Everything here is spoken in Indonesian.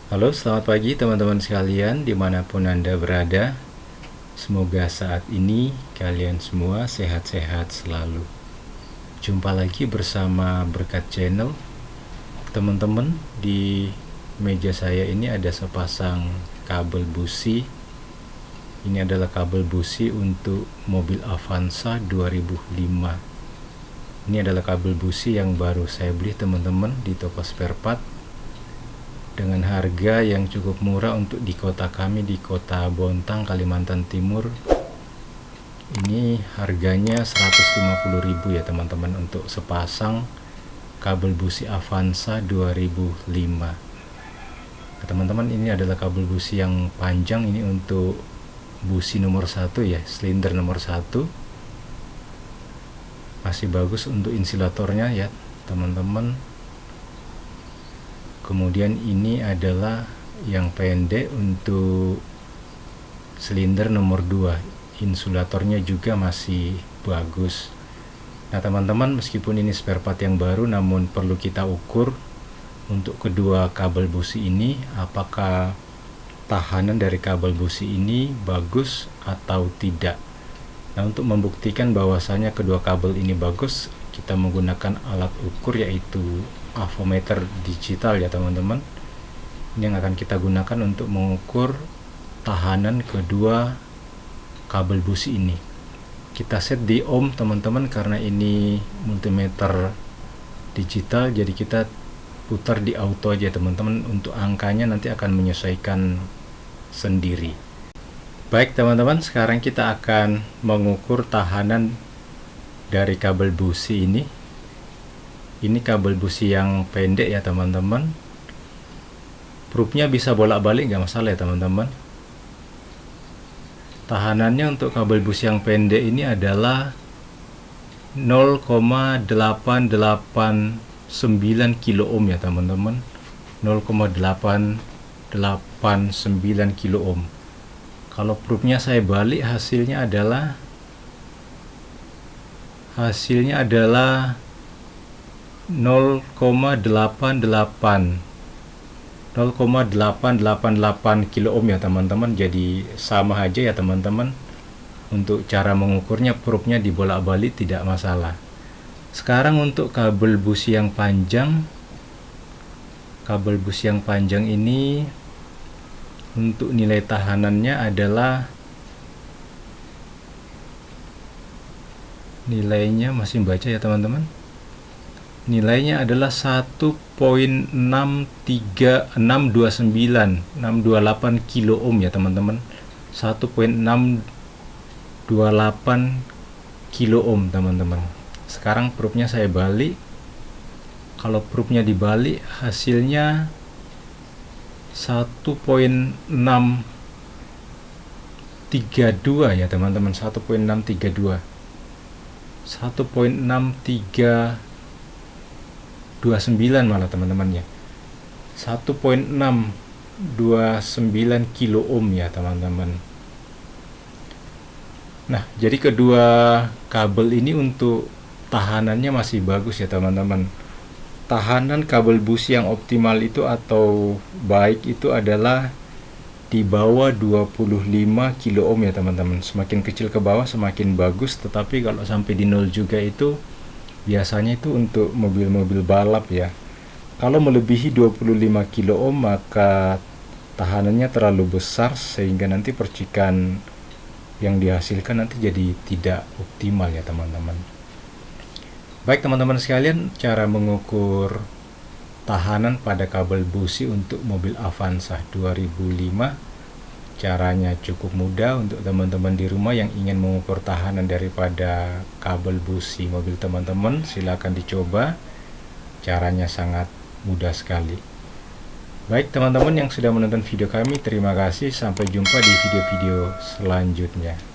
Halo, selamat pagi teman-teman sekalian dimanapun Anda berada. Semoga saat ini kalian semua sehat-sehat selalu. Jumpa lagi bersama Berkat Channel. Teman-teman, di meja saya ini ada sepasang kabel busi. Ini adalah kabel busi untuk mobil Avanza 2005. Ini adalah kabel busi yang baru saya beli teman-teman di toko spare part dengan harga yang cukup murah untuk di kota kami, di kota Bontang, Kalimantan Timur. Ini harganya 150.000 ya teman-teman untuk sepasang kabel busi Avanza 2005. Nah, teman-teman, ini adalah kabel busi yang panjang, ini untuk busi nomor 1 ya, silinder nomor 1. Masih bagus untuk insulatornya ya teman-teman. Kemudian ini adalah yang pendek untuk silinder nomor 2. Insulatornya juga masih bagus. Nah teman-teman, meskipun ini spare part yang baru, namun perlu kita ukur untuk kedua kabel busi ini, apakah tahanan dari kabel busi ini bagus atau tidak. Nah, untuk membuktikan bahwasanya kedua kabel ini bagus, kita menggunakan alat ukur yaitu avometer digital ya teman-teman. Ini yang akan kita gunakan untuk mengukur tahanan kedua kabel busi ini. Kita set di ohm teman-teman, karena ini multimeter digital, jadi kita putar di auto aja teman-teman. Untuk angkanya nanti akan menyesuaikan sendiri. Baik teman-teman, sekarang kita akan mengukur tahanan dari kabel busi ini. Ini kabel busi yang pendek ya teman-teman. Proofnya bisa bolak-balik, nggak masalah ya teman-teman. Tahanannya untuk kabel busi yang pendek ini adalah 0,889 kilo ohm ya teman-teman. 0,889 kilo ohm. Kalau proofnya saya balik, hasilnya adalah 0,888 kilo ohm ya teman-teman. Jadi sama aja ya teman-teman. Untuk cara mengukurnya, proofnya dibolak-balik tidak masalah. Sekarang untuk kabel busi yang panjang. Kabel busi yang panjang ini untuk nilai tahanannya adalah, nilainya masih baca ya teman-teman. Nilainya adalah 1.628 kilo ohm ya teman-teman. 1.628 kilo ohm teman-teman. Sekarang proofnya saya balik. Kalau proofnya dibalik, hasilnya 1.632 ya teman-teman. 1.632 1.6329 malah teman-teman ya. 1.629 kilo ohm ya teman-teman. Nah, jadi kedua kabel ini untuk tahanannya masih bagus ya teman-teman. Tahanan kabel busi yang optimal itu atau baik itu adalah di bawah 25 kilo ohm ya teman-teman. Semakin kecil ke bawah semakin bagus, tetapi kalau sampai di 0 juga itu biasanya itu untuk mobil-mobil balap ya. Kalau melebihi 25 kilo ohm maka tahanannya terlalu besar, sehingga nanti percikan yang dihasilkan nanti jadi tidak optimal ya teman-teman. Baik teman-teman sekalian, cara mengukur tahanan pada kabel busi untuk mobil Avanza 2005. Caranya cukup mudah untuk teman-teman di rumah yang ingin mengukur tahanan daripada kabel busi mobil teman-teman. Silakan dicoba. Caranya sangat mudah sekali. Baik teman-teman yang sudah menonton video kami, terima kasih. Sampai jumpa di video-video selanjutnya.